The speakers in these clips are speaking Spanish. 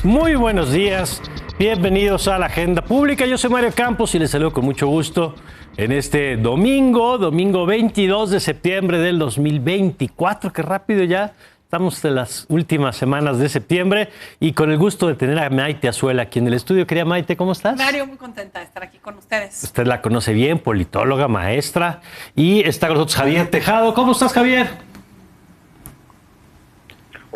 muy buenos días. Bienvenidos a la Agenda Pública. Yo soy Mario Campos y les saludo con mucho gusto en este domingo 22 de septiembre del 2024. Qué rápido ya. Estamos en las últimas semanas de septiembre y con el gusto de tener a Maite Azuela aquí en el estudio. Querida Maite, ¿cómo estás? Mario, muy contenta de estar aquí con ustedes. Usted la conoce bien, politóloga, maestra. Y está con nosotros Javier Tejado. ¿Cómo estás, Javier?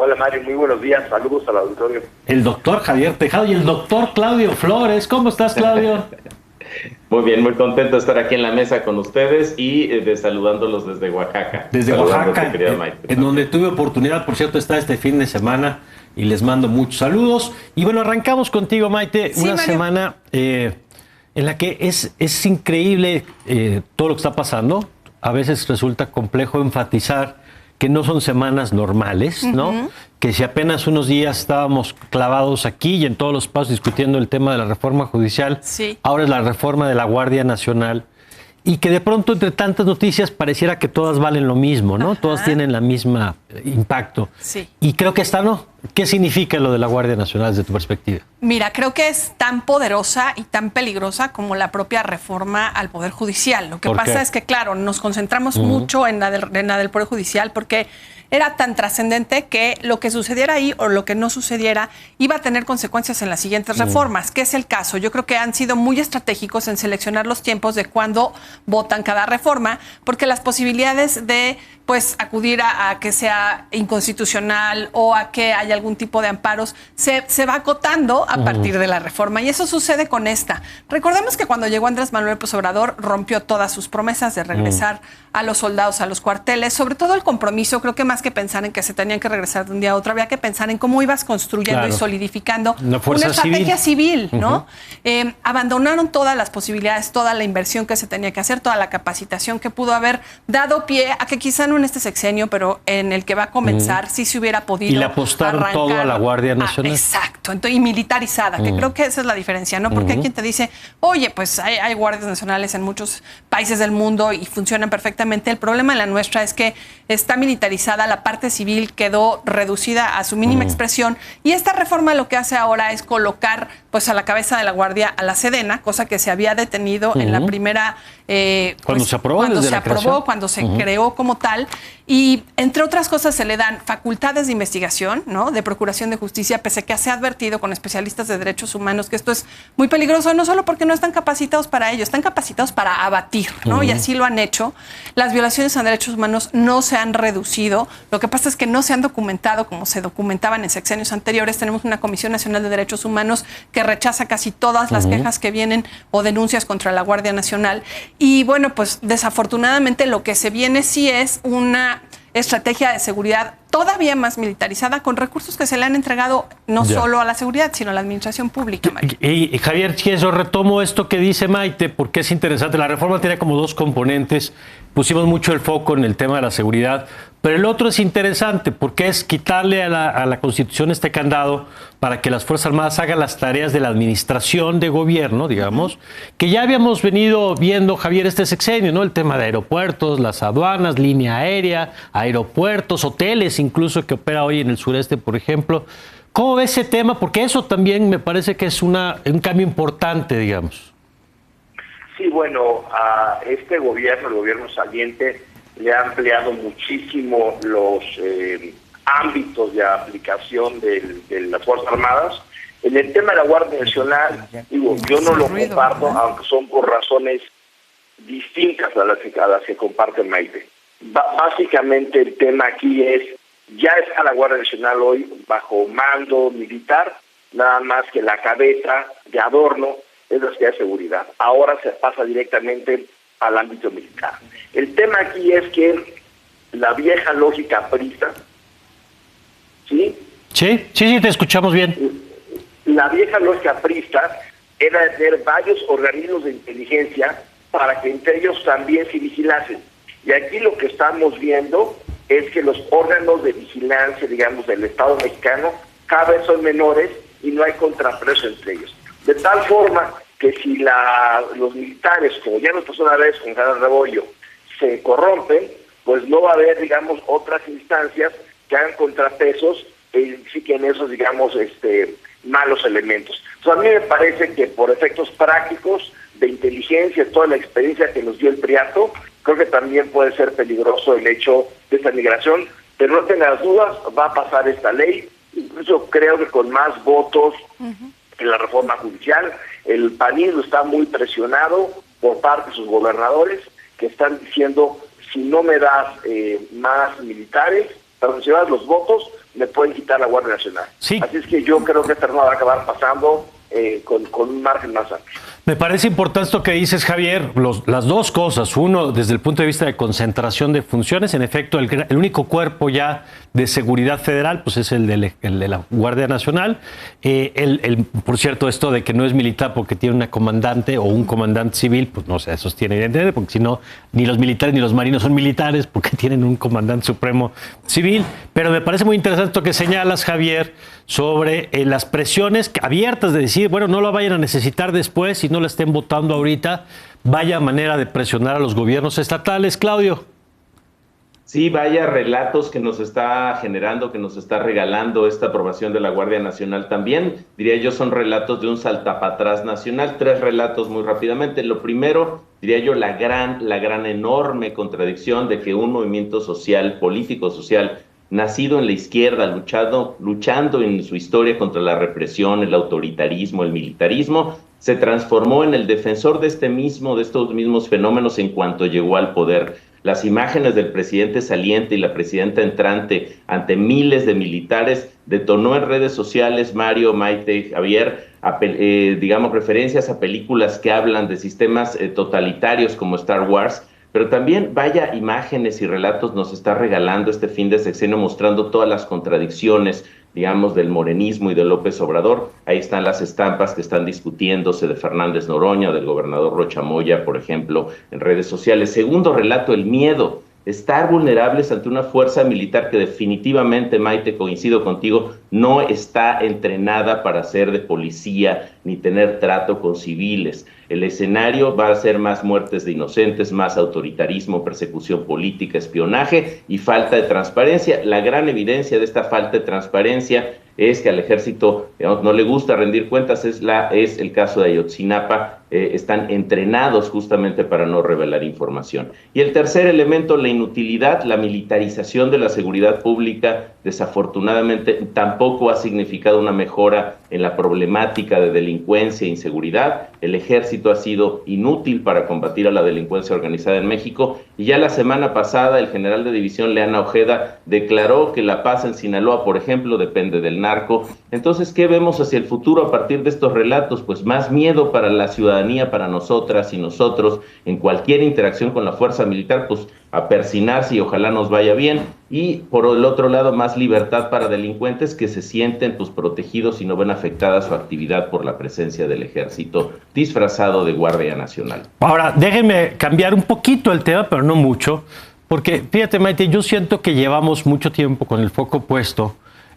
Hola Mario, muy buenos días, saludos al auditorio. El doctor Javier Tejado y el doctor Claudio Flores. ¿Cómo estás, Claudio? Muy bien, muy contento de estar aquí en la mesa con ustedes y de saludándolos desde Oaxaca. Desde Oaxaca, en donde tuve oportunidad, por cierto, está este fin de semana y les mando muchos saludos. Y bueno, arrancamos contigo, Maite, sí, una Mario. semana en la que es increíble todo lo que está pasando. A veces resulta complejo enfatizar que no son semanas normales, ¿no? Que si apenas unos días estábamos clavados aquí y en todos los pasos discutiendo el tema de la reforma judicial, sí. Ahora es la reforma de la Guardia Nacional, y que de pronto entre tantas noticias pareciera que todas valen lo mismo, ¿no? Ajá. Todas tienen la misma impacto. Sí. Y creo que esta no. ¿Qué significa lo de la Guardia Nacional desde tu perspectiva? Mira, creo que es tan poderosa y tan peligrosa como la propia reforma al Poder Judicial. Lo que pasa es que, claro, nos concentramos mucho en la del Poder Judicial porque era tan trascendente que lo que sucediera ahí o lo que no sucediera iba a tener consecuencias en las siguientes reformas, que es el caso. Yo creo que han sido muy estratégicos en seleccionar los tiempos de cuándo votan cada reforma, porque las posibilidades de pues acudir a que sea inconstitucional o a que haya algún tipo de amparos se va acotando a partir de la reforma, y eso sucede con esta. Recordemos que cuando llegó Andrés Manuel López Obrador rompió todas sus promesas de regresar a los soldados a los cuarteles, sobre todo el compromiso. Creo que más que pensar en que se tenían que regresar de un día a otro, había que pensar en cómo ibas construyendo y solidificando una estrategia civil, ¿no? Abandonaron todas las posibilidades, toda la inversión que se tenía que hacer, toda la capacitación que pudo haber dado pie a que quizá no en este sexenio, pero en el que va a comenzar, sí se hubiera podido. Y le apostaron todo a la Guardia Nacional. Exacto, entonces, y militarizada, que creo que esa es la diferencia, ¿no? Porque hay quien te dice, oye, pues hay guardias nacionales en muchos países del mundo y funcionan perfectamente. El problema en la nuestra es que está militarizada, la parte civil quedó reducida a su mínima expresión, y esta reforma lo que hace ahora es colocar pues a la cabeza de la Guardia a la Sedena, cosa que se había detenido en la primera... cuando se aprobó, cuando se creó como tal, y entre otras cosas se le dan facultades de investigación, ¿no? De procuración de justicia, pese a que se ha advertido con especialistas de derechos humanos que esto es muy peligroso, no solo porque no están capacitados para ello, están capacitados para abatir, ¿no? Y así lo han hecho. Las violaciones a derechos humanos no se han reducido, lo que pasa es que no se han documentado como se documentaban en sexenios anteriores. Tenemos una Comisión Nacional de Derechos Humanos que rechaza casi todas las quejas que vienen o denuncias contra la Guardia Nacional. Y bueno, pues desafortunadamente lo que se viene sí es una estrategia de seguridad todavía más militarizada, con recursos que se le han entregado no solo a la seguridad, sino a la administración pública, Mario. Y Javier, si eso retomo esto que dice Maite, porque es interesante. La reforma tiene como dos componentes. Pusimos mucho el foco en el tema de la seguridad, pero el otro es interesante porque es quitarle a la Constitución este candado para que las Fuerzas Armadas hagan las tareas de la administración de gobierno, digamos, que ya habíamos venido viendo, Javier, este sexenio, ¿no? El tema de aeropuertos, las aduanas, línea aérea, aeropuertos, hoteles incluso, que opera hoy en el sureste, por ejemplo. ¿Cómo ve ese tema? Porque eso también me parece que es un cambio importante, digamos. Sí, bueno, a este gobierno, el gobierno saliente, le ha ampliado muchísimo los ámbitos de aplicación de las Fuerzas Armadas. En el tema de la Guardia Nacional, digo, yo no lo comparto, aunque son por razones distintas a las que comparte Maite. Básicamente el tema aquí es, ya está la Guardia Nacional hoy bajo mando militar, nada más que la cabeza de adorno es la Secretaría de Seguridad. Ahora se pasa directamente al ámbito militar. El tema aquí es que la vieja lógica priista, ¿sí? Sí, te escuchamos bien. La vieja lógica priista era de tener varios organismos de inteligencia para que entre ellos también se vigilasen. Y aquí lo que estamos viendo es que los órganos de vigilancia, digamos, del Estado mexicano cada vez son menores y no hay contrapeso entre ellos. De tal forma que si los militares, como ya nos pasó una vez con General Rebollo, se corrompen, pues no va a haber, digamos, otras instancias que hagan contrapesos identifiquen esos, digamos, malos elementos. Entonces, a mí me parece que por efectos prácticos de inteligencia, toda la experiencia que nos dio el PRIATO, creo que también puede ser peligroso el hecho de esta migración, pero no tengas dudas, va a pasar esta ley, incluso creo que con más votos en la reforma judicial. El panismo está muy presionado por parte de sus gobernadores, que están diciendo, si no me das más militares, pero si das los votos, me pueden quitar la Guardia Nacional. Sí. Así es que yo creo que esta norma va a acabar pasando con un margen más amplio. Me parece importante esto que dices, Javier, las dos cosas. Uno, desde el punto de vista de concentración de funciones, en efecto, el único cuerpo ya de seguridad federal pues es el de la Guardia Nacional. Por cierto, esto de que no es militar porque tiene una comandante o un comandante civil, pues no se sostiene evidentemente, porque si no, ni los militares ni los marinos son militares porque tienen un comandante supremo civil. Pero me parece muy interesante esto que señalas, Javier, sobre las presiones abiertas de decir, bueno, no lo vayan a necesitar después y no la estén votando ahorita. Vaya manera de presionar a los gobiernos estatales, Claudio. Sí, vaya relatos que nos está generando, que nos está regalando esta aprobación de la Guardia Nacional también. Diría yo, son relatos de un saltapatrás nacional. 3 relatos muy rápidamente. Lo primero, diría yo, la gran enorme contradicción de que un movimiento social, político social, nacido en la izquierda, luchando en su historia contra la represión, el autoritarismo, el militarismo, se transformó en el defensor de estos mismos fenómenos en cuanto llegó al poder. Las imágenes del presidente saliente y la presidenta entrante ante miles de militares detonó en redes sociales, Mario, Maite, Javier, digamos, referencias a películas que hablan de sistemas totalitarios como Star Wars, pero también vaya imágenes y relatos nos está regalando este fin de sexenio, mostrando todas las contradicciones, digamos, del morenismo y de López Obrador. Ahí están las estampas que están discutiéndose de Fernández Noroña, del gobernador Rocha Moya, por ejemplo, en redes sociales. Segundo relato, el miedo. Estar vulnerables ante una fuerza militar que definitivamente, Maite, coincido contigo, no está entrenada para ser de policía ni tener trato con civiles. El escenario va a ser más muertes de inocentes, más autoritarismo, persecución política, espionaje y falta de transparencia. La gran evidencia de esta falta de transparencia es que al ejército no le gusta rendir cuentas, es el caso de Ayotzinapa, están entrenados justamente para no revelar información. Y el tercer elemento, la inutilidad, la militarización de la seguridad pública, desafortunadamente tampoco ha significado una mejora en la problemática de delincuencia e inseguridad. El ejército ha sido inútil para combatir a la delincuencia organizada en México, y ya la semana pasada el general de división Leana Ojeda declaró que la paz en Sinaloa, por ejemplo, depende del narco. Entonces, ¿qué vemos hacia el futuro a partir de estos relatos? Pues más miedo para la ciudadanía, para nosotras y nosotros, en cualquier interacción con la fuerza militar, pues a persinarse y ojalá nos vaya bien. Y por el otro lado, más libertad para delincuentes que se sienten pues protegidos y no ven afectada su actividad por la presencia del ejército disfrazado de Guardia Nacional. Ahora, déjenme cambiar un poquito el tema, pero no mucho, porque fíjate, Maite, yo siento que llevamos mucho tiempo con el foco puesto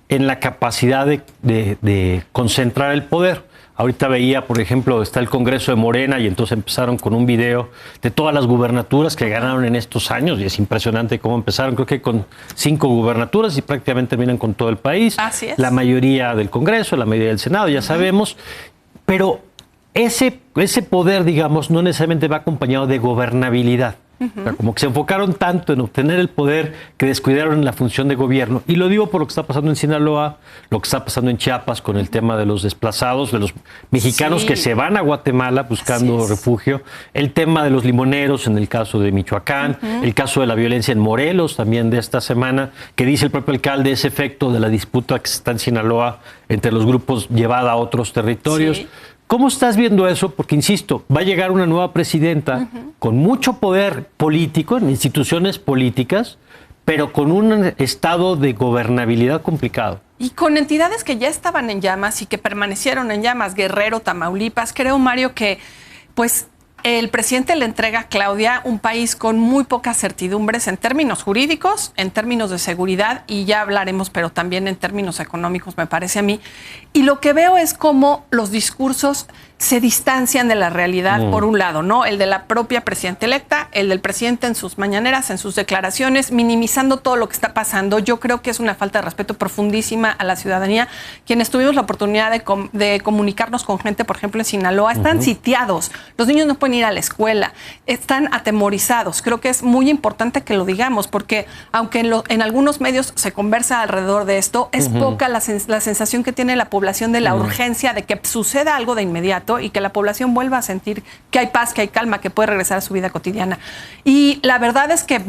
en la capacidad de concentrar el poder. Ahorita veía, por ejemplo, está el Congreso de Morena y entonces empezaron con un video de todas las gubernaturas que ganaron en estos años y es impresionante cómo empezaron, creo que con 5 gubernaturas y prácticamente terminan con todo el país. Así es. La mayoría del Congreso, la mayoría del Senado, ya sabemos, pero ese poder, digamos, no necesariamente va acompañado de gobernabilidad. O sea, como que se enfocaron tanto en obtener el poder que descuidaron la función de gobierno. Y lo digo por lo que está pasando en Sinaloa, lo que está pasando en Chiapas con el tema de los desplazados, de los mexicanos que se van a Guatemala buscando refugio, el tema de los limoneros en el caso de Michoacán, el caso de la violencia en Morelos también de esta semana, que dice el propio alcalde ese efecto de la disputa que está en Sinaloa entre los grupos llevada a otros territorios. Sí. ¿Cómo estás viendo eso? Porque, insisto, va a llegar una nueva presidenta con mucho poder político en instituciones políticas, pero con un estado de gobernabilidad complicado. Y con entidades que ya estaban en llamas y que permanecieron en llamas, Guerrero, Tamaulipas. Creo, Mario, que pues el presidente le entrega a Claudia un país con muy pocas certidumbres en términos jurídicos, en términos de seguridad, y ya hablaremos, pero también en términos económicos, me parece a mí. Y lo que veo es cómo los discursos se distancian de la realidad, por un lado, ¿no? El de la propia presidenta electa, el del presidente en sus mañaneras, en sus declaraciones, minimizando todo lo que está pasando. Yo creo que es una falta de respeto profundísima a la ciudadanía. Quienes tuvimos la oportunidad de comunicarnos con gente, por ejemplo, en Sinaloa, están sitiados. Los niños no pueden ir a la escuela, están atemorizados. Creo que es muy importante que lo digamos, porque aunque en algunos medios se conversa alrededor de esto, es poca la sensación que tiene la población de la urgencia de que suceda algo de inmediato y que la población vuelva a sentir que hay paz, que hay calma, que puede regresar a su vida cotidiana. Y la verdad es que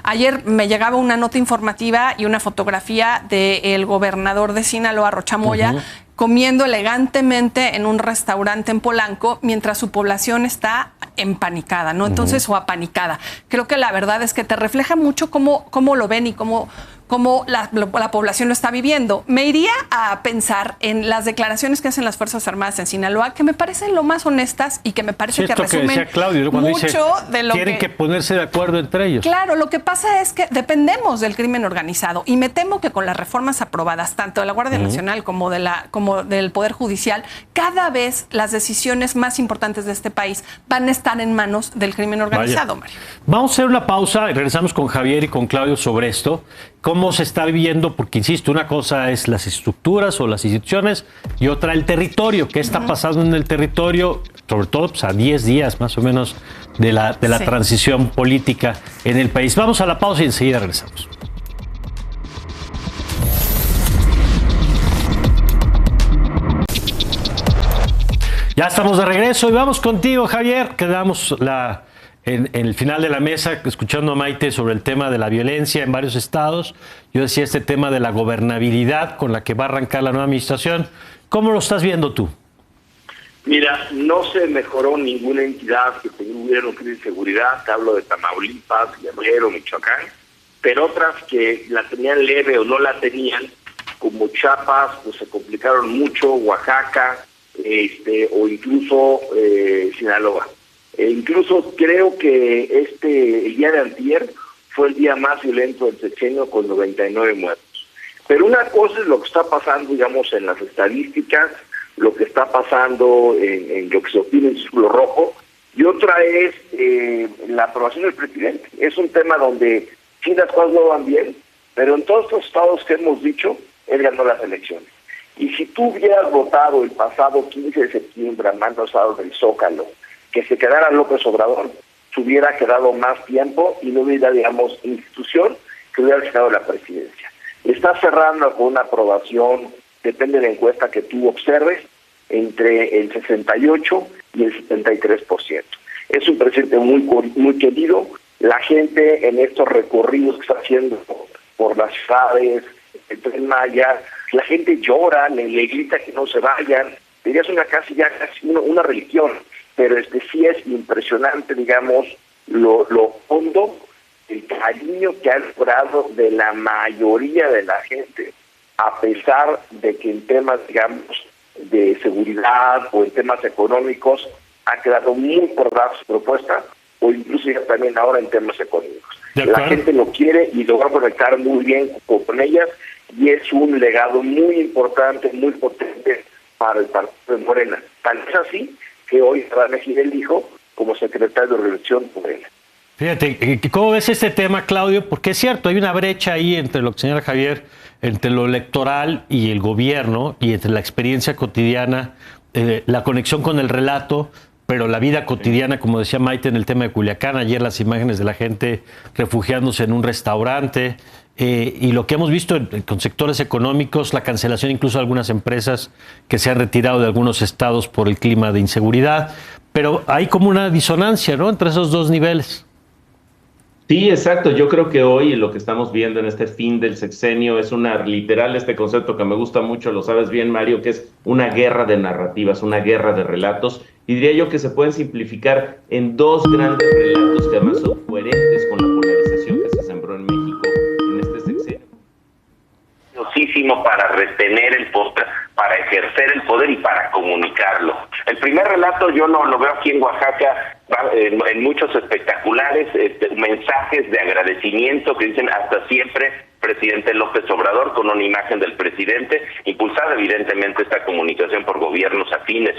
ayer me llegaba una nota informativa y una fotografía del gobernador de Sinaloa, Rocha Moya, comiendo elegantemente en un restaurante en Polanco, mientras su población está empanicada, ¿no? Entonces, o apanicada. Creo que la verdad es que te refleja mucho cómo lo ven y cómo la población lo está viviendo. Me iría a pensar en las declaraciones que hacen las Fuerzas Armadas en Sinaloa, que me parecen lo más honestas y que me parece que resumen que decía Claudio, cuando mucho dice, de lo tienen que ponerse de acuerdo entre ellos. Claro, lo que pasa es que dependemos del crimen organizado y me temo que con las reformas aprobadas, tanto de la Guardia Nacional como del Poder Judicial, cada vez las decisiones más importantes de este país van a estar en manos del crimen organizado, Mario. Vamos a hacer una pausa y regresamos con Javier y con Claudio sobre esto. ¿Cómo se está viviendo? Porque, insisto, una cosa es las estructuras o las instituciones y otra el territorio. ¿Qué está pasando en el territorio? Sobre todo pues, a 10 días más o menos de la transición política en el país. Vamos a la pausa y enseguida regresamos. Ya estamos de regreso y vamos contigo, Javier. Quedamos en el final de la mesa escuchando a Maite sobre el tema de la violencia en varios estados. Yo decía este tema de la gobernabilidad con la que va a arrancar la nueva administración. ¿Cómo lo estás viendo tú? Mira, no se mejoró ninguna entidad que tuviera una crisis de seguridad. Te hablo de Tamaulipas, Guerrero, Michoacán, pero otras que la tenían leve o no la tenían, como Chiapas, pues se complicaron mucho, Oaxaca, o incluso Sinaloa. Incluso creo que el día de antier fue el día más violento del sexenio con 99 muertos. Pero una cosa es lo que está pasando, digamos, en las estadísticas, lo que está pasando en lo que se opina en el Círculo Rojo, y otra es la aprobación del presidente. Es un tema donde sí las cosas no van bien, pero en todos estos estados que hemos dicho, él ganó las elecciones. Y si tú hubieras votado el pasado 15 de septiembre a mando alzado del Zócalo, que se quedara López Obrador, se hubiera quedado más tiempo y no hubiera, digamos, institución que hubiera quedado la presidencia. Está cerrando con una aprobación, depende de la encuesta que tú observes, entre el 68 y el 73%. Es un presidente muy querido. La gente en estos recorridos que está haciendo por las ciudades, el Tren Maya, la gente llora, le grita que no se vayan. Dirías casi una religión, pero sí es impresionante, digamos, lo hondo, el cariño que ha logrado de la mayoría de la gente, a pesar de que en temas, digamos, de seguridad o en temas económicos ha quedado muy por debajo su propuesta, o incluso ya también ahora en temas económicos. La gente lo quiere y lo va a conectar muy bien con ellas, y es un legado muy importante, muy potente para el partido de Morena. Tal es así que hoy se va a elegir el hijo como secretario de Organización Morena. Fíjate, ¿cómo ves este tema, Claudio? Porque es cierto, hay una brecha ahí entre lo que señala Javier, entre lo electoral y el gobierno, y entre la experiencia cotidiana, la conexión con el relato, pero la vida cotidiana, como decía Maite en el tema de Culiacán, ayer las imágenes de la gente refugiándose en un restaurante, y lo que hemos visto con sectores económicos, la cancelación incluso de algunas empresas que se han retirado de algunos estados por el clima de inseguridad, pero hay como una disonancia, ¿no?, entre esos dos niveles. Sí, exacto. Yo creo que hoy lo que estamos viendo en este fin del sexenio es literal este concepto que me gusta mucho, lo sabes bien, Mario, que es una guerra de narrativas, una guerra de relatos, y diría yo que se pueden simplificar en dos grandes relatos que además son coherentes con la polarización que se sembró en México en este sexenio. Para retener el poder, para ejercer el poder y para comunicarlo. El primer relato yo lo veo aquí en Oaxaca, en muchos espectaculares, mensajes de agradecimiento que dicen hasta siempre, presidente López Obrador, con una imagen del presidente, impulsada evidentemente esta comunicación por gobiernos afines,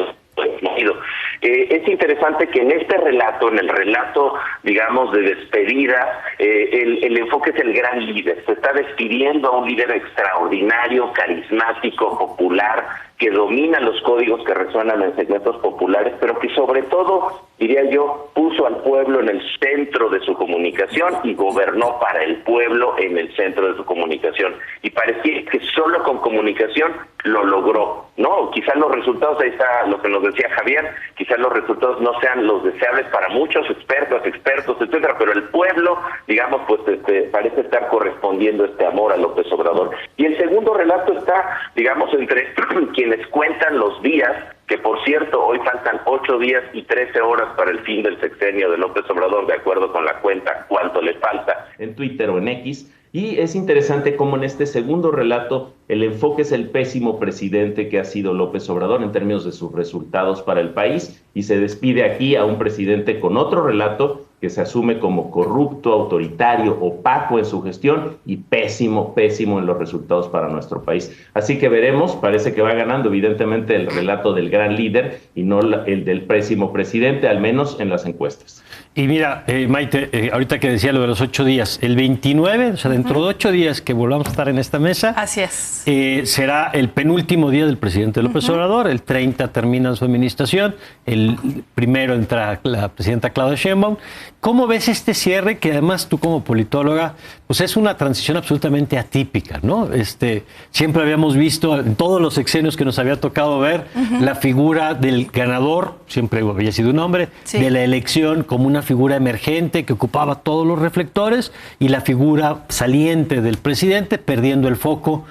movido. Es interesante que en este relato, en el relato, digamos, de despedida, el enfoque es el gran líder. Se está despidiendo a un líder extraordinario, carismático, popular, que domina los códigos que resuenan en segmentos populares, pero que sobre todo, diría yo, puso al pueblo en el centro de su comunicación y gobernó para el pueblo en el centro de su comunicación. Y parecía que solo con comunicación lo logró, ¿no? Quizás los resultados, ahí está lo que nos decía Javier, quizás los resultados no sean los deseables para muchos expertos, etcétera, pero el pueblo, digamos, pues parece estar correspondiendo este amor a López Obrador. Y el segundo relato está, digamos, entre quienes cuentan los días, que por cierto, hoy faltan 8 días y 13 horas para el fin del sexenio de López Obrador, de acuerdo con la cuenta, cuánto le falta. En Twitter o en X. Y es interesante cómo en este segundo relato el enfoque es el pésimo presidente que ha sido López Obrador en términos de sus resultados para el país, y se despide aquí a un presidente con otro relato que se asume como corrupto, autoritario, opaco en su gestión y pésimo en los resultados para nuestro país. Así que veremos, parece que va ganando evidentemente el relato del gran líder y no el del pésimo presidente, al menos en las encuestas. Y mira, Maite, ahorita que decía lo de los 8 días, el 29, o sea, dentro de 8 días que volvamos a estar en esta mesa, así es. Será el penúltimo día del presidente López Obrador, el 30 termina su administración, el primero entra la presidenta Claudia Sheinbaum. ¿Cómo ves este cierre, que además tú como politóloga, pues es una transición absolutamente atípica, ¿no? Siempre habíamos visto en todos los sexenios que nos había tocado ver la figura del ganador, siempre había sido un hombre, sí, de la elección como una figura emergente que ocupaba todos los reflectores, y la figura saliente del presidente perdiendo el foco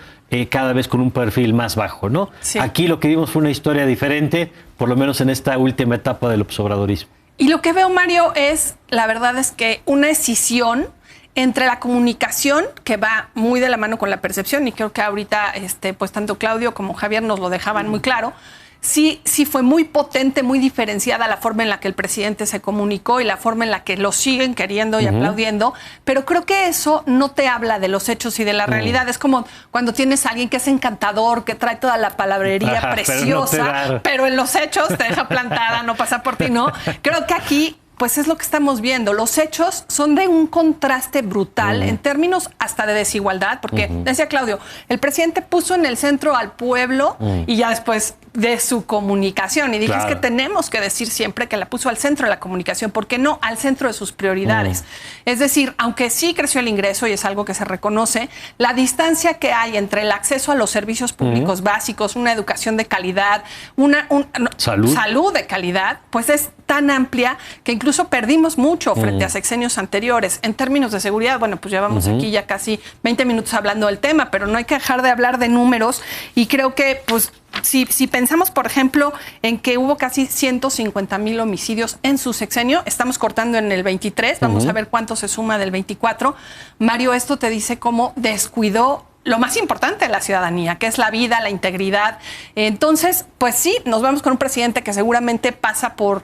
cada vez con un perfil más bajo, ¿no? Sí. Aquí lo que vimos fue una historia diferente, por lo menos en esta última etapa del observadorismo. Y lo que veo, Mario, la verdad es que una escisión entre la comunicación, que va muy de la mano con la percepción, y creo que ahorita pues tanto Claudio como Javier nos lo dejaban muy claro. Sí fue muy potente, muy diferenciada la forma en la que el presidente se comunicó y la forma en la que lo siguen queriendo y aplaudiendo, pero creo que eso no te habla de los hechos y de la realidad. Es como cuando tienes a alguien que es encantador, que trae toda la palabrería preciosa, pero en los hechos te deja plantada, no pasa por ti, ¿no? Creo que aquí pues es lo que estamos viendo. Los hechos son de un contraste brutal en términos hasta de desigualdad, porque decía Claudio, el presidente puso en el centro al pueblo y ya después de su comunicación. Y dije, claro, es que tenemos que decir siempre que la puso al centro de la comunicación, ¿por qué no al centro de sus prioridades? Es decir, aunque sí creció el ingreso y es algo que se reconoce, la distancia que hay entre el acceso a los servicios públicos básicos, una educación de calidad, salud de calidad, pues es tan amplia que incluso perdimos mucho frente a sexenios anteriores. En términos de seguridad, bueno, pues llevamos aquí ya casi 20 minutos hablando del tema, pero no hay que dejar de hablar de números, y creo que, pues, si pensamos, por ejemplo, en que hubo casi 150,000 homicidios en su sexenio, estamos cortando en el 23, vamos a ver cuánto se suma del 24. Mario, esto te dice cómo descuidó lo más importante de la ciudadanía, que es la vida, la integridad. Entonces, pues sí, nos vamos con un presidente que seguramente pasa por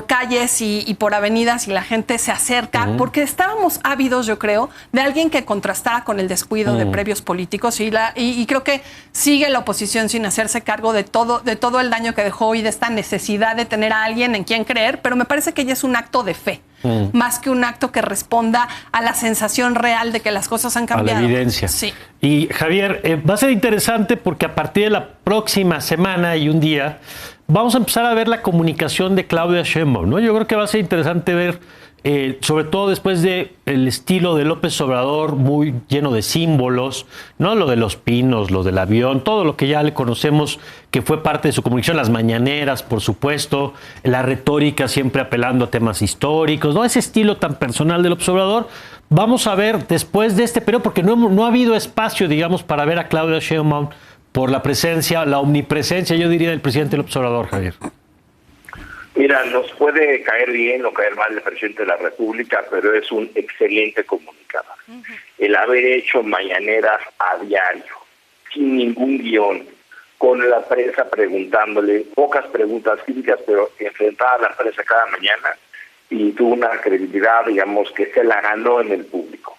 calles y por avenidas y la gente se acerca, porque estábamos ávidos, yo creo, de alguien que contrastara con el descuido de previos políticos, y creo que sigue la oposición sin hacerse cargo de todo el daño que dejó y de esta necesidad de tener a alguien en quien creer, pero me parece que ya es un acto de fe, más que un acto que responda a la sensación real de que las cosas han cambiado. A la evidencia. Sí. Y Javier, va a ser interesante porque a partir de la próxima semana y un día vamos a empezar a ver la comunicación de Claudia Sheinbaum, ¿no? Yo creo que va a ser interesante ver, sobre todo después de el estilo de López Obrador, muy lleno de símbolos, ¿no? Lo de los pinos, lo del avión, todo lo que ya le conocemos que fue parte de su comunicación, las mañaneras, por supuesto, la retórica siempre apelando a temas históricos, ¿no? Ese estilo tan personal del López Obrador. Vamos a ver después de este periodo, porque no ha habido espacio, digamos, para ver a Claudia Sheinbaum por la presencia, la omnipresencia, yo diría, del presidente López Obrador, Javier. Mira, nos puede caer bien o caer mal el presidente de la República, pero es un excelente comunicador. El haber hecho mañaneras a diario, sin ningún guión, con la prensa preguntándole, pocas preguntas críticas, pero enfrentada a la prensa cada mañana, y tuvo una credibilidad, digamos, que se la ganó en el público.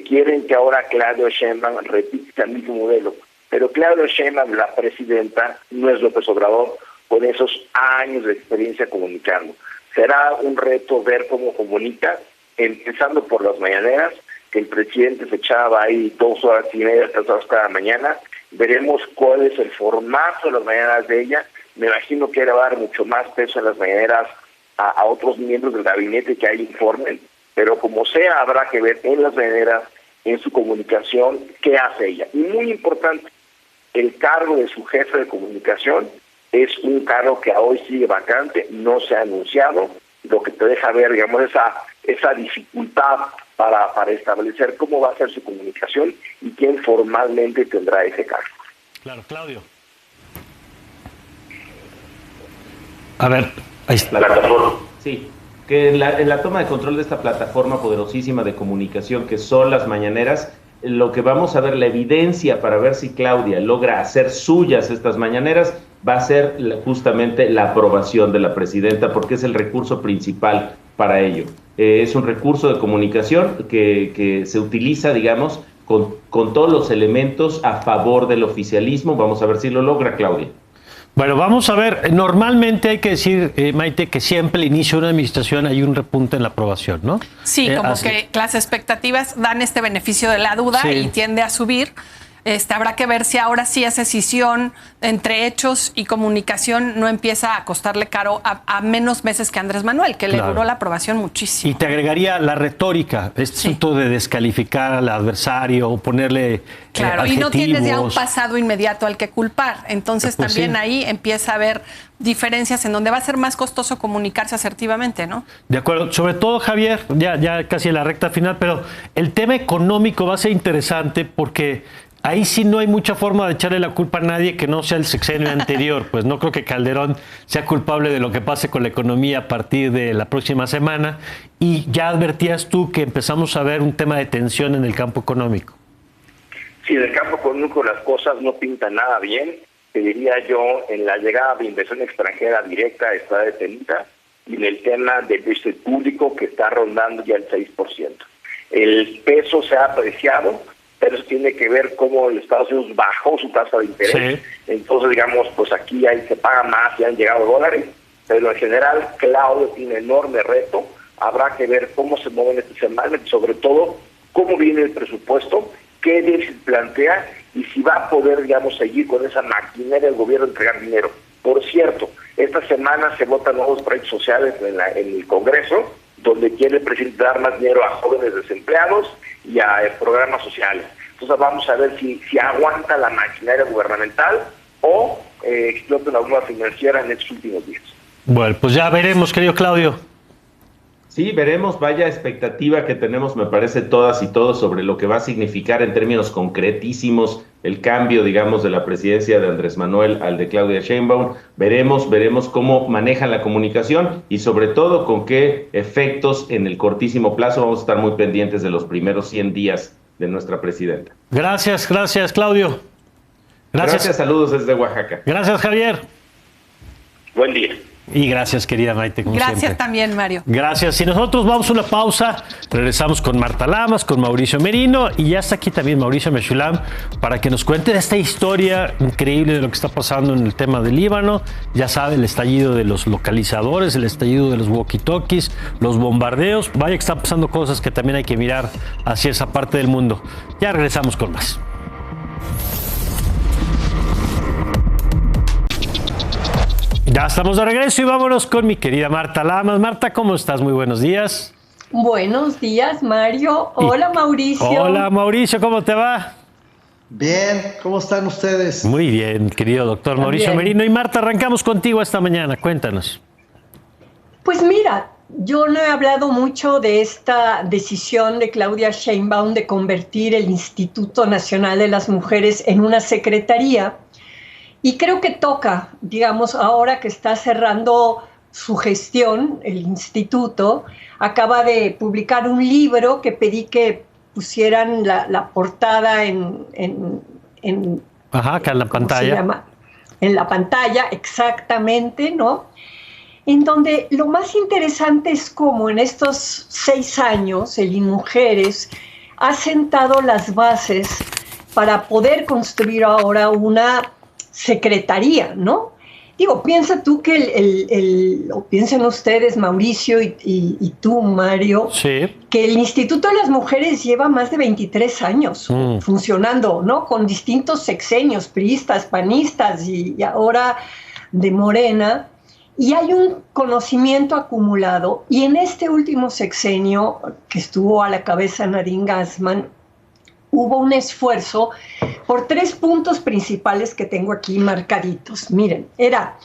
Quieren que ahora Claudia Sheinbaum repita el mismo modelo, pero Claudia Sheinbaum, la presidenta, no es López Obrador, con esos años de experiencia comunicando. Será un reto ver cómo comunica, empezando por las mañaneras, que el presidente se echaba ahí 2 horas y media, 3 horas cada mañana. Veremos cuál es el formato de las mañaneras de ella. Me imagino que era dar mucho más peso en las mañaneras a otros miembros del gabinete que ahí informen, pero como sea, habrá que ver en las mañaneras, en su comunicación, qué hace ella. Y muy importante, el cargo de su jefe de comunicación es un cargo que hoy sigue vacante, no se ha anunciado, lo que te deja ver, digamos, esa dificultad para establecer cómo va a ser su comunicación y quién formalmente tendrá ese cargo. Claro, Claudio. A ver, ahí está. La plataforma. Sí, que en la toma de control de esta plataforma poderosísima de comunicación que son las mañaneras, lo que vamos a ver, la evidencia para ver si Claudia logra hacer suyas estas mañaneras, va a ser justamente la aprobación de la presidenta, porque es el recurso principal para ello. Es un recurso de comunicación que se utiliza, digamos, con todos los elementos a favor del oficialismo. Vamos a ver si lo logra, Claudia. Bueno, vamos a ver. Normalmente hay que decir, Maite, que siempre al inicio de una administración hay un repunte en la aprobación, ¿no? Sí, como que las expectativas dan este beneficio de la duda y tiende a subir. Habrá que ver si ahora sí esa escisión entre hechos y comunicación no empieza a costarle caro a menos meses que Andrés Manuel, que le duró la aprobación muchísimo. Y te agregaría la retórica, asunto de descalificar al adversario o ponerle adjetivos. Y no tienes ya un pasado inmediato al que culpar. Entonces pues también ahí empieza a haber diferencias en donde va a ser más costoso comunicarse asertivamente, ¿no? De acuerdo. Sobre todo, Javier, ya casi en la recta final, pero el tema económico va a ser interesante porque ahí sí no hay mucha forma de echarle la culpa a nadie que no sea el sexenio anterior. Pues no creo que Calderón sea culpable de lo que pase con la economía a partir de la próxima semana. Y ya advertías tú que empezamos a ver un tema de tensión en el campo económico. Sí, en el campo económico las cosas no pintan nada bien. Te diría yo, en la llegada de inversión extranjera directa está detenida y en el tema del déficit público que está rondando ya el 6%. El peso se ha apreciado, pero eso tiene que ver cómo el Estados Unidos bajó su tasa de interés. Sí. Entonces, digamos, pues aquí se paga más y han llegado dólares, pero en general Claudio tiene enorme reto. Habrá que ver cómo se mueven esta semana y sobre todo cómo viene el presupuesto, qué déficit plantea y si va a poder, digamos, seguir con esa maquinaria del gobierno de entregar dinero. Por cierto, esta semana se votan nuevos proyectos sociales en el Congreso, donde quiere el presidente dar más dinero a jóvenes desempleados y a programas sociales. Entonces vamos a ver si aguanta la maquinaria gubernamental o explota la bomba financiera en estos últimos días. Bueno, pues ya veremos, querido Claudio. Sí, veremos, vaya expectativa que tenemos, me parece, todas y todos sobre lo que va a significar en términos concretísimos el cambio, digamos, de la presidencia de Andrés Manuel al de Claudia Sheinbaum. Veremos cómo manejan la comunicación y sobre todo con qué efectos en el cortísimo plazo. Vamos a estar muy pendientes de los primeros 100 días de nuestra presidenta. Gracias, Claudio. Gracias, saludos desde Oaxaca. Gracias, Javier. Buen día. Y gracias, querida Maite, como gracias siempre. También, Mario. Gracias. Y nosotros vamos a una pausa, regresamos con Marta Lamas, con Mauricio Merino, y ya está aquí también Mauricio Meshulam para que nos cuente de esta historia increíble de lo que está pasando en el tema del Líbano. Ya sabe, el estallido de los localizadores, el estallido de los walkie-talkies, los bombardeos. Vaya que están pasando cosas que también hay que mirar hacia esa parte del mundo. Ya regresamos con más. Ya estamos de regreso y vámonos con mi querida Marta Lamas. Marta, ¿cómo estás? Muy buenos días. Buenos días, Mario. Hola, Mauricio. Hola, Mauricio, ¿cómo te va? Bien, ¿cómo están ustedes? Muy bien, querido doctor Mauricio Merino. Y Marta, arrancamos contigo esta mañana. Cuéntanos. Pues mira, yo no he hablado mucho de esta decisión de Claudia Sheinbaum de convertir el Instituto Nacional de las Mujeres en una secretaría. Y creo que toca, digamos, ahora que está cerrando su gestión, el instituto, acaba de publicar un libro que pedí que pusieran la portada acá en la pantalla. ¿Se llama? En la pantalla, exactamente, ¿no? En donde lo más interesante es cómo en estos 6 años el INMujeres ha sentado las bases para poder construir ahora una secretaría, ¿no? Digo, piensa tú que o piensen ustedes, Mauricio y tú, Mario, Sí. que el Instituto de las Mujeres lleva más de 23 años funcionando, ¿no? Con distintos sexenios, priistas, panistas y ahora de Morena. Y hay un conocimiento acumulado. Y en este último sexenio, que estuvo a la cabeza Nadine Gassmann, hubo un esfuerzo por 3 puntos principales que tengo aquí marcaditos. Miren, era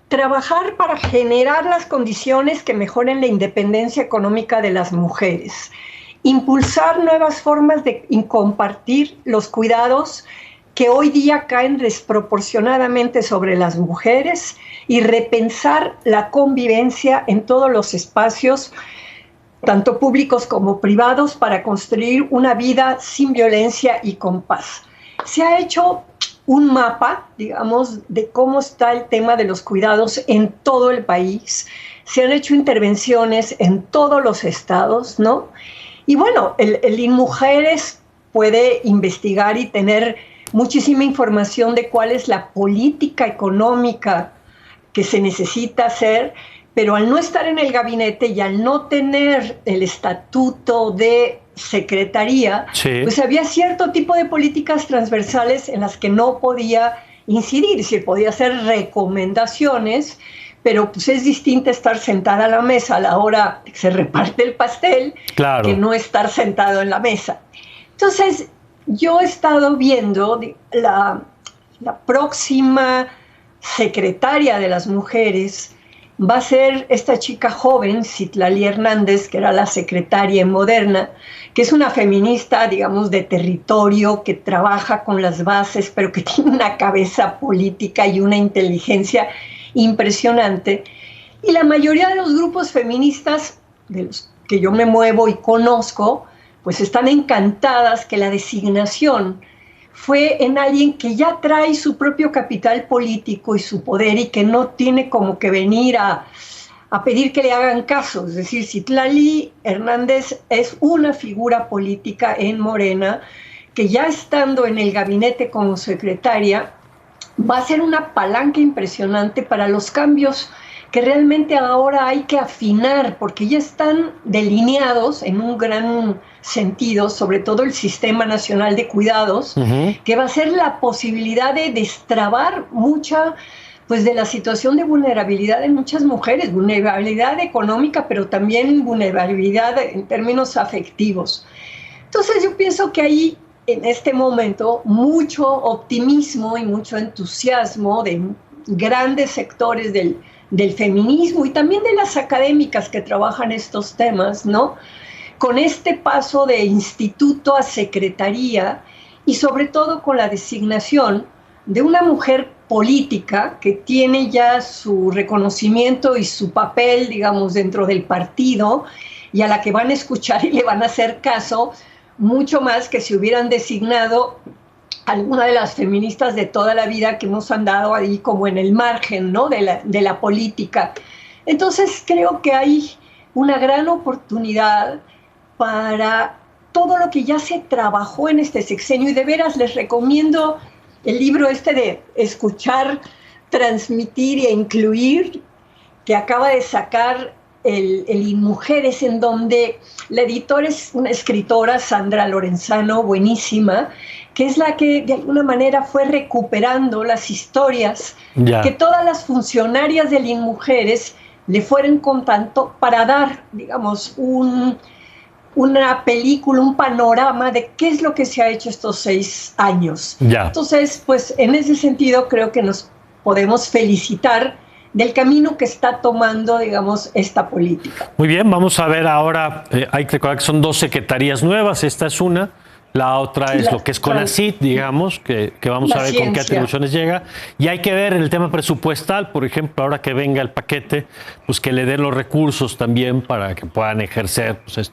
trabajar para generar las condiciones que mejoren la independencia económica de las mujeres, impulsar nuevas formas de compartir los cuidados que hoy día caen desproporcionadamente sobre las mujeres y repensar la convivencia en todos los espacios, tanto públicos como privados, para construir una vida sin violencia y con paz. Se ha hecho un mapa, digamos, de cómo está el tema de los cuidados en todo el país. Se han hecho intervenciones en todos los estados, ¿no? Y bueno, el INMujeres puede investigar y tener muchísima información de cuál es la política económica que se necesita hacer, pero al no estar en el gabinete y al no tener el estatuto de secretaría, sí, pues había cierto tipo de políticas transversales en las que no podía incidir, es decir, podía hacer recomendaciones, pero pues es distinto estar sentada a la mesa a la hora que se reparte el pastel, claro, que no estar sentado en la mesa. Entonces, yo he estado viendo la próxima secretaria de las mujeres va a ser esta chica joven, Citlali Hernández, que era la secretaria en Moderna, que es una feminista, digamos, de territorio, que trabaja con las bases, pero que tiene una cabeza política y una inteligencia impresionante. Y la mayoría de los grupos feministas de los que yo me muevo y conozco, pues están encantadas que la designación fue en alguien que ya trae su propio capital político y su poder y que no tiene como que venir a pedir que le hagan caso. Es decir, Citlali Hernández es una figura política en Morena que ya estando en el gabinete como secretaria va a ser una palanca impresionante para los cambios que realmente ahora hay que afinar, porque ya están delineados en un gran sentido, sobre todo el Sistema Nacional de Cuidados, que va a ser la posibilidad de destrabar mucha, pues, de la situación de vulnerabilidad de muchas mujeres, vulnerabilidad económica, pero también vulnerabilidad en términos afectivos. Entonces yo pienso que hay en este momento mucho optimismo y mucho entusiasmo de grandes sectores del feminismo y también de las académicas que trabajan estos temas, ¿no? Con este paso de instituto a secretaría y sobre todo con la designación de una mujer política que tiene ya su reconocimiento y su papel, digamos, dentro del partido y a la que van a escuchar y le van a hacer caso mucho más que si hubieran designado alguna de las feministas de toda la vida que hemos andado ahí como en el margen, ¿no?, de la política. Entonces creo que hay una gran oportunidad para todo lo que ya se trabajó en este sexenio, y de veras les recomiendo el libro este de Escuchar, Transmitir e Incluir, que acaba de sacar el INMujeres, en donde la editora es una escritora, Sandra Lorenzano, buenísima, que es la que de alguna manera fue recuperando las historias que todas las funcionarias del INMujeres le fueron contando para dar, digamos, una película, un panorama de qué es lo que se ha hecho estos 6 años. Entonces, pues en ese sentido creo que nos podemos felicitar del camino que está tomando, digamos, esta política. Muy bien, vamos a ver ahora, hay que recordar que son 2 secretarías nuevas, esta es una, la otra es lo que es CONACYT, digamos, que vamos a ver con qué atribuciones llega, y hay que ver el tema presupuestal, por ejemplo, ahora que venga el paquete, pues que le den los recursos también para que puedan ejercer pues,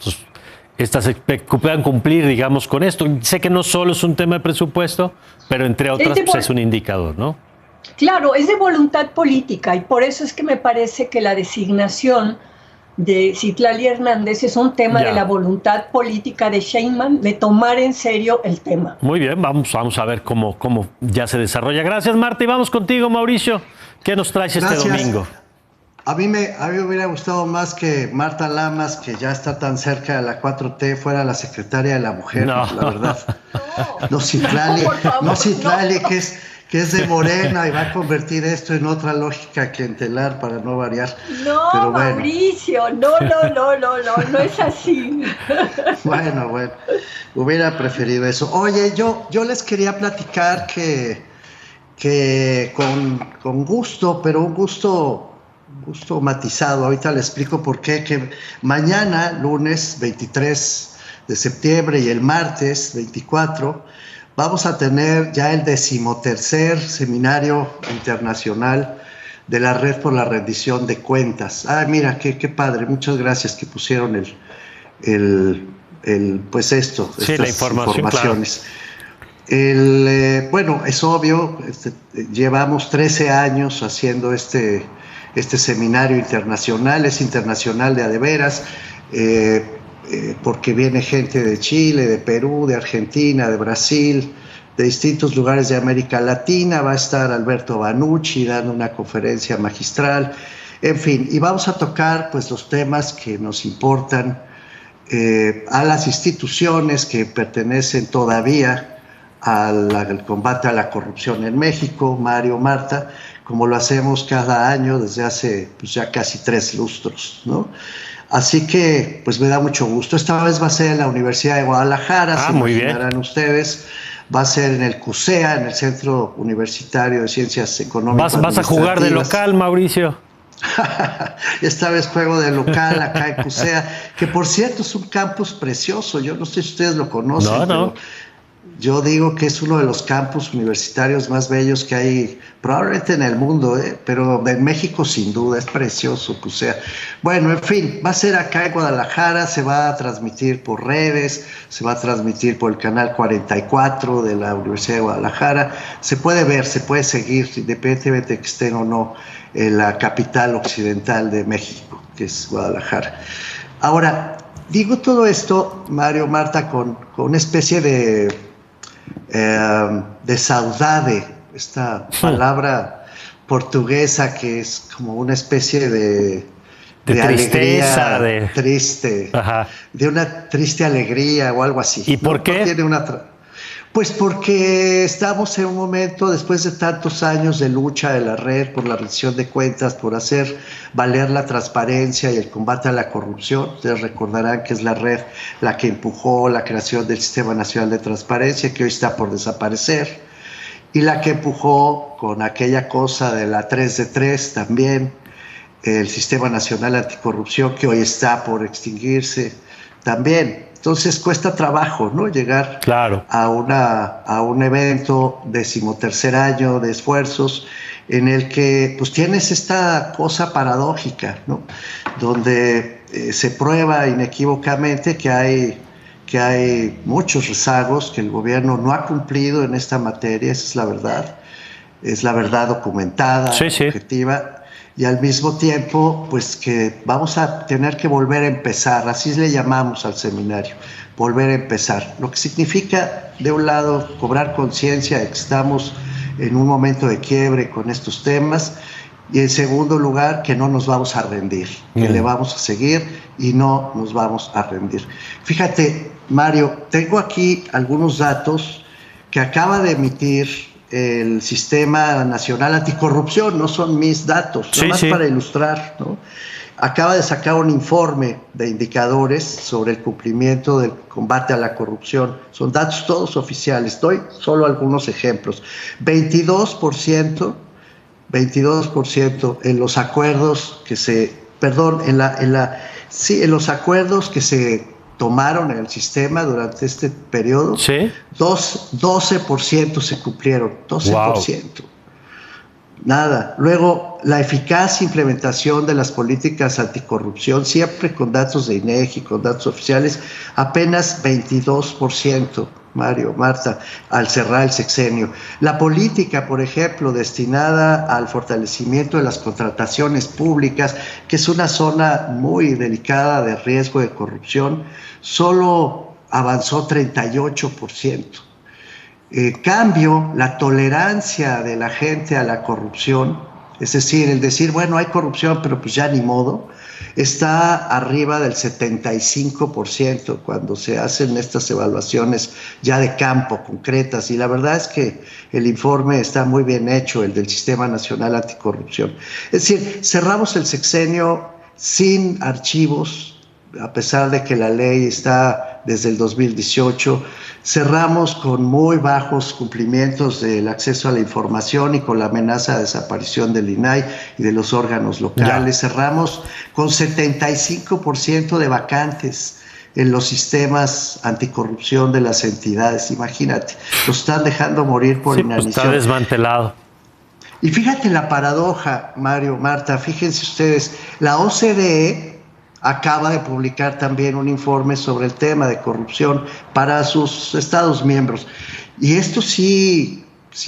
que puedan cumplir, digamos, con esto. Sé que no solo es un tema de presupuesto, pero entre otras pues, es un indicador, ¿no? Claro, es de voluntad política y por eso es que me parece que la designación de Citlali Hernández, es un tema de la voluntad política de Sheinbaum de tomar en serio el tema. Muy bien, vamos a ver cómo ya se desarrolla. Gracias, Marta, y vamos contigo, Mauricio. ¿Qué nos traes este domingo? A mí me hubiera gustado más que Marta Lamas, que ya está tan cerca de la 4T, fuera la secretaria de la mujer, la verdad. No Citlali, que es de Morena y va a convertir esto en otra lógica clientelar para no variar. No, pero bueno. Mauricio, no es así. Bueno, hubiera preferido eso. Oye, yo les quería platicar que con gusto, pero un gusto matizado, ahorita le explico por qué, que mañana, lunes 23 de septiembre y el martes 24, vamos a tener ya el 13º Seminario Internacional de la Red por la Rendición de Cuentas. Mira, qué padre, muchas gracias que pusieron estas la informaciones. Claro. Bueno, es obvio, llevamos 13 años haciendo este seminario internacional, es internacional de a de veras, porque viene gente de Chile, de Perú, de Argentina, de Brasil, de distintos lugares de América Latina. Va a estar Alberto Banucci dando una conferencia magistral, en fin, y vamos a tocar pues los temas que nos importan a las instituciones que pertenecen todavía al combate a la corrupción en México, Mario, Marta, como lo hacemos cada año desde hace pues ya casi 3 lustros, ¿no? Así que, pues me da mucho gusto. Esta vez va a ser en la Universidad de Guadalajara, se imaginarán ustedes. Va a ser en el CUSEA, en el Centro Universitario de Ciencias Económicas. ¿Vas a jugar de local, Mauricio? Esta vez juego de local acá en CUSEA, que por cierto es un campus precioso. Yo no sé si ustedes lo conocen, pero yo digo que es uno de los campus universitarios más bellos que hay probablemente en el mundo, pero en México sin duda, es precioso CUSEA. Bueno, en fin, va a ser acá en Guadalajara, se va a transmitir por redes, se va a transmitir por el canal 44 de la Universidad de Guadalajara. Se puede ver, se puede seguir, independientemente de que estén o no en la capital occidental de México, que es Guadalajara. Ahora, digo todo esto, Mario, Marta, con una especie de saudade, esta palabra portuguesa que es como una especie de tristeza, alegría triste, de una triste alegría o algo así. ¿Y por qué? Pues porque estamos en un momento, después de tantos años de lucha de la red por la rendición de cuentas, por hacer valer la transparencia y el combate a la corrupción. Ustedes recordarán que es la red la que empujó la creación del Sistema Nacional de Transparencia, que hoy está por desaparecer, y la que empujó con aquella cosa de la 3 de 3 también, el Sistema Nacional Anticorrupción, que hoy está por extinguirse también. Entonces cuesta trabajo, ¿no? Llegar a un evento 13º año de esfuerzos en el que pues tienes esta cosa paradójica, ¿no? Donde se prueba inequívocamente que hay muchos rezagos, que el gobierno no ha cumplido en esta materia, esa es la verdad documentada, objetiva. Y al mismo tiempo, pues que vamos a tener que volver a empezar, así le llamamos al seminario, volver a empezar. Lo que significa, de un lado, cobrar conciencia de que estamos en un momento de quiebre con estos temas, y en segundo lugar, que no nos vamos a rendir, que le vamos a seguir y no nos vamos a rendir. Fíjate, Mario, tengo aquí algunos datos que acaba de emitir el Sistema Nacional Anticorrupción, no son mis datos, nada más para ilustrar, ¿no? Acaba de sacar un informe de indicadores sobre el cumplimiento del combate a la corrupción. Son datos todos oficiales, doy solo algunos ejemplos. 22% en los acuerdos que se, en los acuerdos que se tomaron en el sistema durante este periodo, 12% se cumplieron, 12%. Wow. Nada. Luego, la eficaz implementación de las políticas anticorrupción, siempre con datos de INEGI, con datos oficiales, apenas 22%. Mario, Marta, al cerrar el sexenio. La política, por ejemplo, destinada al fortalecimiento de las contrataciones públicas, que es una zona muy delicada de riesgo de corrupción, solo avanzó 38%. En cambio, la tolerancia de la gente a la corrupción, es decir, el decir, bueno, hay corrupción, pero pues ya ni modo, está arriba del 75% cuando se hacen estas evaluaciones ya de campo, concretas, y la verdad es que el informe está muy bien hecho, el del Sistema Nacional Anticorrupción. Es decir, cerramos el sexenio sin archivos, a pesar de que la ley está desde el 2018, cerramos con muy bajos cumplimientos del acceso a la información y con la amenaza de desaparición del INAI y de los órganos locales. Cerramos con 75% de vacantes en los sistemas anticorrupción de las entidades. Imagínate, los están dejando morir por inanición. Pues está desmantelado. Y fíjate la paradoja, Mario, Marta, fíjense ustedes, la OCDE acaba de publicar también un informe sobre el tema de corrupción para sus Estados miembros. Y esto sí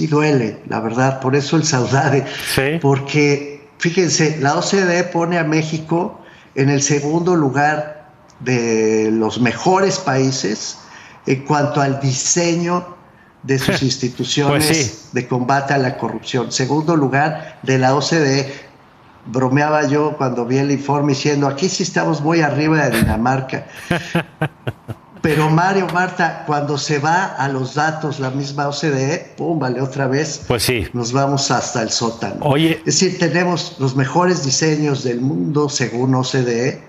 duele, la verdad, por eso el saudade. Sí. Porque, fíjense, la OCDE pone a México en el segundo lugar de los mejores países en cuanto al diseño de sus instituciones Pues sí, de combate a la corrupción. Segundo lugar de la OCDE. Bromeaba yo cuando vi el informe diciendo, aquí sí estamos muy arriba de Dinamarca. Pero Mario, Marta, cuando se va a los datos, la misma OCDE, pum, vale, otra vez, pues sí. nos vamos hasta el sótano. Oye. Es decir, tenemos los mejores diseños del mundo según OCDE,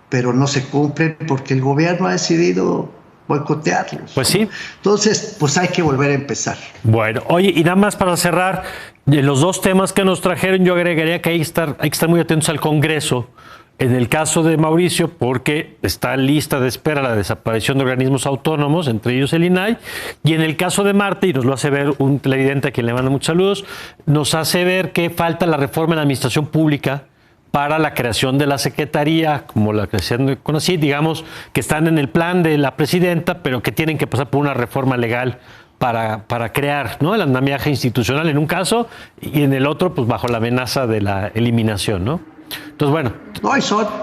pero no se cumplen porque el gobierno ha decidido boicotearlos. Pues sí. Entonces, pues hay que volver a empezar. Bueno, oye, y nada más para cerrar, de los dos temas que nos trajeron, yo agregaría que hay que estar muy atentos al Congreso. En el caso de Mauricio, porque está en lista de espera la desaparición de organismos autónomos, entre ellos el INAI, y en el caso de Marta, y nos lo hace ver un televidente a quien le manda muchos saludos, nos hace ver que falta la reforma en la administración pública para la creación de la Secretaría, como la creación de CONACYT, digamos, que están en el plan de la presidenta, pero que tienen que pasar por una reforma legal para crear, ¿no?, el andamiaje institucional en un caso, y en el otro, pues bajo la amenaza de la eliminación, ¿no? Entonces, bueno. No, y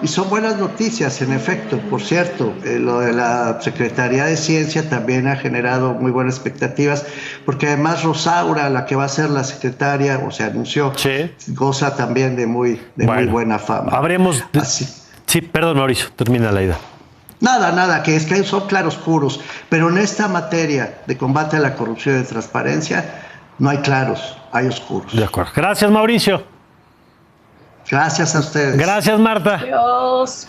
son buenas noticias, en efecto. Por cierto, lo de la Secretaría de Ciencia también ha generado muy buenas expectativas, porque además Rosaura, la que va a ser la secretaria, o se anunció, sí, goza también de muy buena fama. Habremos... Sí, perdón, Mauricio, termina la idea. Nada, que es que son claroscuros, pero en esta materia de combate a la corrupción y de transparencia no hay claros, hay oscuros. De acuerdo. Gracias, Mauricio. Gracias a ustedes. Gracias, Marta. Adiós.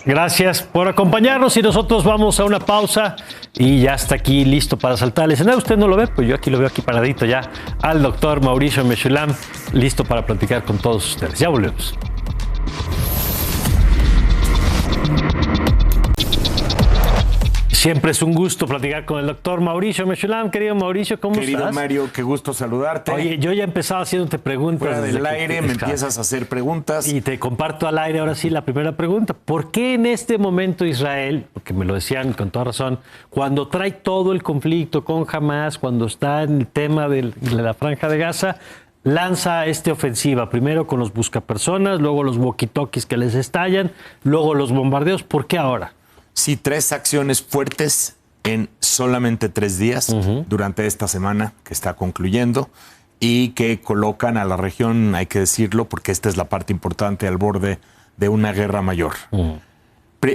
Gracias por acompañarnos y nosotros vamos a una pausa y ya está aquí listo para saltar al escenario. Usted no lo ve, pues yo aquí lo veo aquí paradito ya al doctor Mauricio Meshulam, listo para platicar con todos ustedes. Ya volvemos. Siempre es un gusto platicar con el doctor Mauricio Meshulam. Querido Mauricio, ¿cómo estás? Querido Mario, qué gusto saludarte. Oye, yo ya empezaba haciéndote preguntas. Fuera del aire me empiezas a hacer preguntas. Y te comparto al aire ahora sí la primera pregunta. ¿Por qué en este momento Israel, porque me lo decían con toda razón, cuando trae todo el conflicto con Hamas, cuando está en el tema de la Franja de Gaza, lanza esta ofensiva? Primero con los buscapersonas, luego los walkie-talkies que les estallan, luego los bombardeos. ¿Por qué ahora? Sí, 3 acciones fuertes en solamente 3 días durante esta semana que está concluyendo y que colocan a la región, hay que decirlo, porque esta es la parte importante, al borde de una guerra mayor.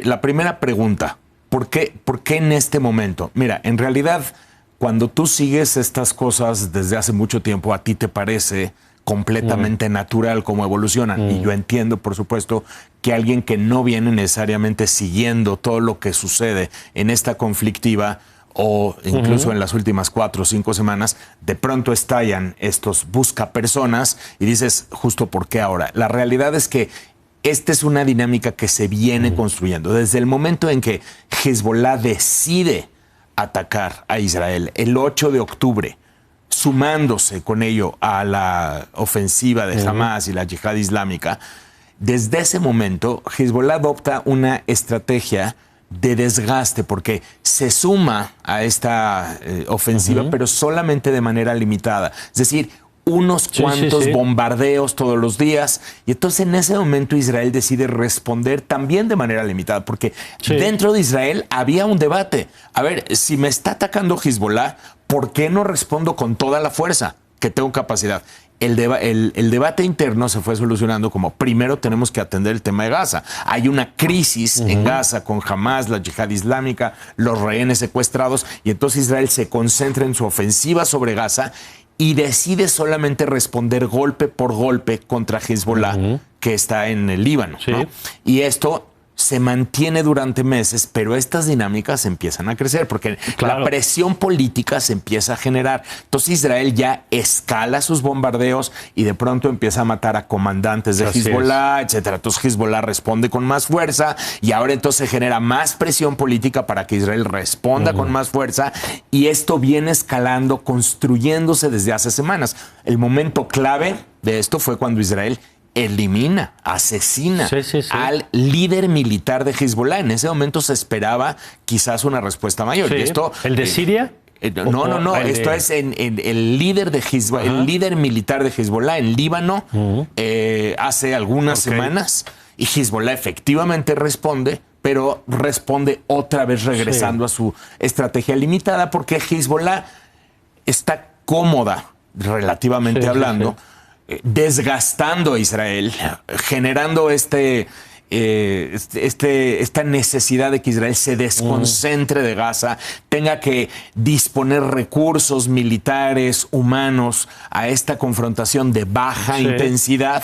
La primera pregunta, ¿por qué en este momento? Mira, en realidad, cuando tú sigues estas cosas desde hace mucho tiempo, a ti te parece completamente natural cómo evolucionan. Y yo entiendo, por supuesto, que alguien que no viene necesariamente siguiendo todo lo que sucede en esta conflictiva o incluso en las últimas 4 o 5 semanas, de pronto estallan estos buscapersonas y dices, justo ¿por qué ahora? La realidad es que esta es una dinámica que se viene construyendo. Desde el momento en que Hezbollah decide atacar a Israel el 8 de octubre, sumándose con ello a la ofensiva de Hamas y la yihad islámica, desde ese momento Hezbollah adopta una estrategia de desgaste, porque se suma a esta ofensiva, pero solamente de manera limitada. Es decir, unos cuantos bombardeos todos los días. Y entonces en ese momento Israel decide responder también de manera limitada, porque dentro de Israel había un debate. A ver, si me está atacando Hezbollah, ¿por qué no respondo con toda la fuerza que tengo capacidad? El debate interno se fue solucionando como primero tenemos que atender el tema de Gaza. Hay una crisis en Gaza con Hamas, la yihad islámica, los rehenes secuestrados, y entonces Israel se concentra en su ofensiva sobre Gaza y decide solamente responder golpe por golpe contra Hezbollah, que está en el Líbano, ¿no? Y esto se mantiene durante meses, pero estas dinámicas empiezan a crecer porque la presión política se empieza a generar. Entonces Israel ya escala sus bombardeos y de pronto empieza a matar a comandantes de Hezbollah, etcétera. Entonces Hezbollah responde con más fuerza y ahora entonces se genera más presión política para que Israel responda con más fuerza, y esto viene escalando, construyéndose desde hace semanas. El momento clave de esto fue cuando Israel asesina al líder militar de Hezbollah. En ese momento se esperaba quizás una respuesta mayor. Y esto, ¿el de Siria? No. Esto es el líder de Hezbollah, el líder militar de Hezbollah en Líbano hace algunas semanas, y Hezbollah efectivamente responde, pero responde otra vez regresando a su estrategia limitada, porque Hezbollah está cómoda, relativamente hablando, desgastando a Israel, generando esta necesidad de que Israel se desconcentre de Gaza, tenga que disponer recursos militares, humanos a esta confrontación de baja intensidad,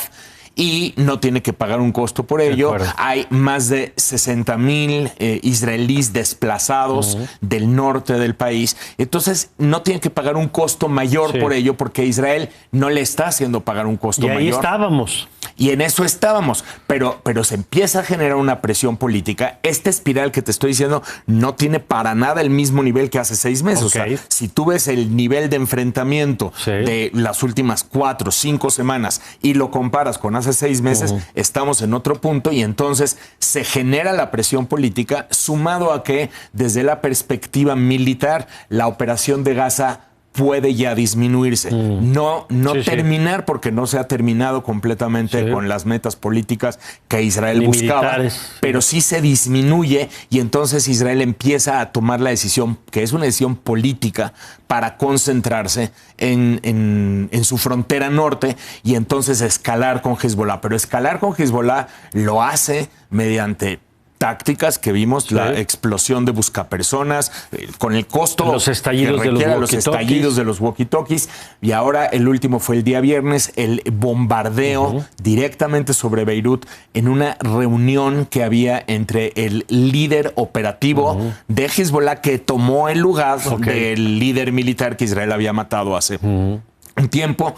y no tiene que pagar un costo por ello. Hay más de 60,000 israelíes desplazados del norte del país. Entonces no tiene que pagar un costo mayor por ello, porque Israel no le está haciendo pagar un costo mayor. Y ahí estábamos. Y en eso estábamos, pero se empieza a generar una presión política. Esta espiral que te estoy diciendo no tiene para nada el mismo nivel que hace 6 meses. O sea, si tú ves el nivel de enfrentamiento de las últimas 4 o 5 semanas y lo comparas con hace 6 meses, estamos en otro punto, y entonces se genera la presión política, sumado a que desde la perspectiva militar la operación de Gaza puede ya disminuirse. No terminar, porque no se ha terminado completamente con las metas políticas que Israel buscaba, pero sí se disminuye, y entonces Israel empieza a tomar la decisión, que es una decisión política, para concentrarse en su frontera norte y entonces escalar con Hezbollah. Pero escalar con Hezbollah lo hace mediante tácticas que vimos, la explosión de buscapersonas, con el costo los estallidos que requiere, los estallidos de los walkie-talkies, y ahora el último fue el día viernes, el bombardeo directamente sobre Beirut en una reunión que había entre el líder operativo de Hezbollah, que tomó el lugar del líder militar que Israel había matado hace un tiempo,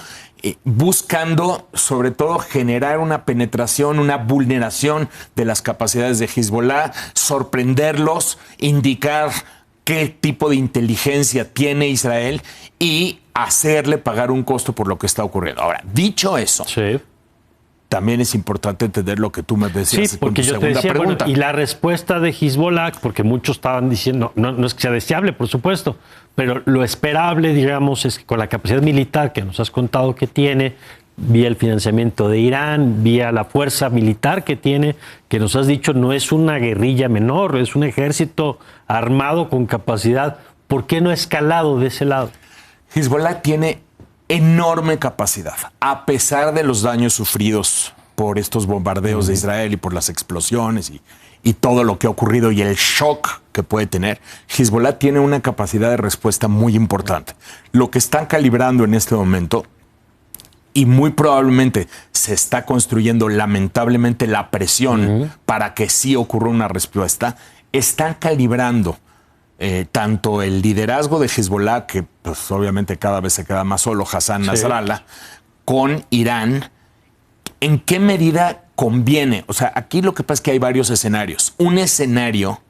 buscando sobre todo generar una penetración, una vulneración de las capacidades de Hezbollah, sorprenderlos, indicar qué tipo de inteligencia tiene Israel y hacerle pagar un costo por lo que está ocurriendo. Ahora, dicho eso, también es importante entender lo que tú me decías con tu segunda pregunta. Bueno, y la respuesta de Hezbollah, porque muchos estaban diciendo, no es que sea deseable, por supuesto, pero lo esperable, digamos, es que con la capacidad militar que nos has contado que tiene, vía el financiamiento de Irán, vía la fuerza militar que tiene, que nos has dicho no es una guerrilla menor, es un ejército armado con capacidad. ¿Por qué no ha escalado de ese lado? Hezbollah tiene enorme capacidad, a pesar de los daños sufridos por estos bombardeos de Israel y por las explosiones y todo lo que ha ocurrido y el shock que puede tener. Hezbollah tiene una capacidad de respuesta muy importante. Lo que están calibrando en este momento, y muy probablemente se está construyendo lamentablemente la presión para que sí ocurra una respuesta, están calibrando tanto el liderazgo de Hezbollah, que pues obviamente cada vez se queda más solo, Hassan Nasrallah, con Irán, en qué medida conviene. O sea, aquí lo que pasa es que hay varios escenarios. Un escenario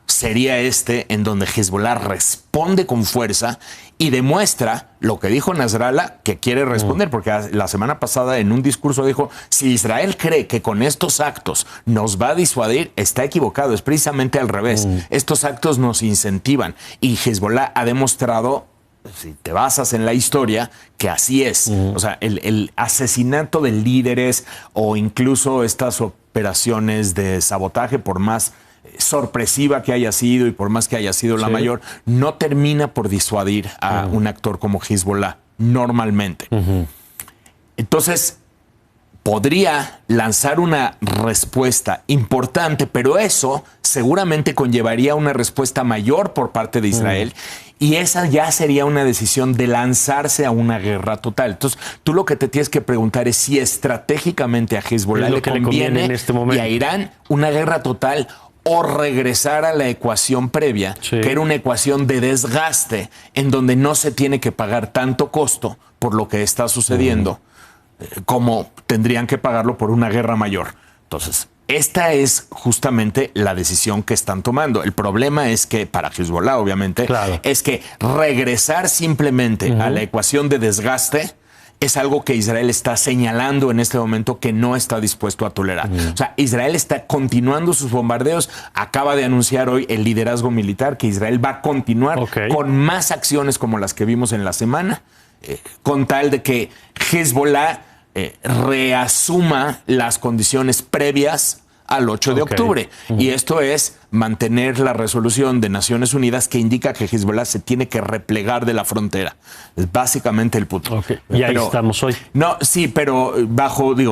sería en donde Hezbollah responde con fuerza y demuestra lo que dijo Nasrallah, que quiere responder, porque la semana pasada en un discurso dijo, si Israel cree que con estos actos nos va a disuadir, está equivocado, es precisamente al revés. Estos actos nos incentivan y Hezbollah ha demostrado, si te basas en la historia, que así es. O sea, el asesinato de líderes o incluso estas operaciones de sabotaje, por más sorpresiva que haya sido y por más que haya sido la mayor, no termina por disuadir a un actor como Hezbollah, normalmente. Entonces, podría lanzar una respuesta importante, pero eso seguramente conllevaría una respuesta mayor por parte de Israel y esa ya sería una decisión de lanzarse a una guerra total. Entonces, tú lo que te tienes que preguntar es si estratégicamente a Hezbollah le conviene en este momento, y a Irán una guerra total, o regresar a la ecuación previa, que era una ecuación de desgaste, en donde no se tiene que pagar tanto costo por lo que está sucediendo, como tendrían que pagarlo por una guerra mayor. Entonces, esta es justamente la decisión que están tomando. El problema es que, para Hezbollah, obviamente, es que regresar simplemente a la ecuación de desgaste es algo que Israel está señalando en este momento que no está dispuesto a tolerar. O sea, Israel está continuando sus bombardeos. Acaba de anunciar hoy el liderazgo militar que Israel va a continuar con más acciones como las que vimos en la semana, con tal de que Hezbollah reasuma las condiciones previas al 8 de octubre. Y esto es mantener la resolución de Naciones Unidas que indica que Hezbollah se tiene que replegar de la frontera. Es básicamente el punto. Y ahí estamos hoy. No, sí, pero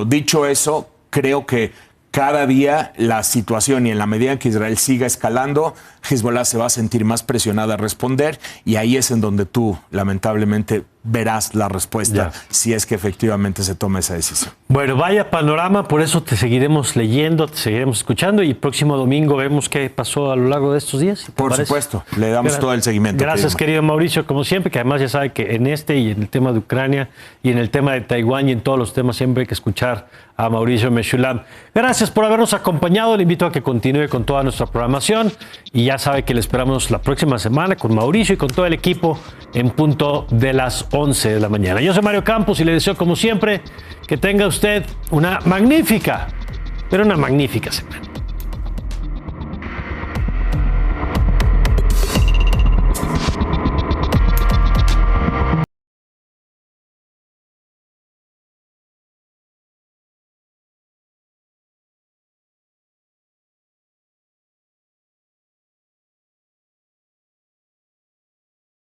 dicho eso, creo que cada día la situación y en la medida en que Israel siga escalando, Hezbollah se va a sentir más presionada a responder y ahí es en donde tú, lamentablemente, verás la respuesta si es que efectivamente se toma esa decisión. Bueno, vaya panorama, por eso te seguiremos leyendo, te seguiremos escuchando y próximo domingo vemos qué pasó a lo largo de estos días. Por supuesto, le damos todo el seguimiento. Gracias, querido Mauricio, como siempre, que además ya sabe que en este y en el tema de Ucrania y en el tema de Taiwán y en todos los temas siempre hay que escuchar a Mauricio Meshulam. Gracias por habernos acompañado, le invito a que continúe con toda nuestra programación y ya sabe que le esperamos la próxima semana con Mauricio y con todo el equipo en punto de las 11 de la mañana. Yo soy Mario Campos y le deseo, como siempre, que tenga usted una magnífica semana.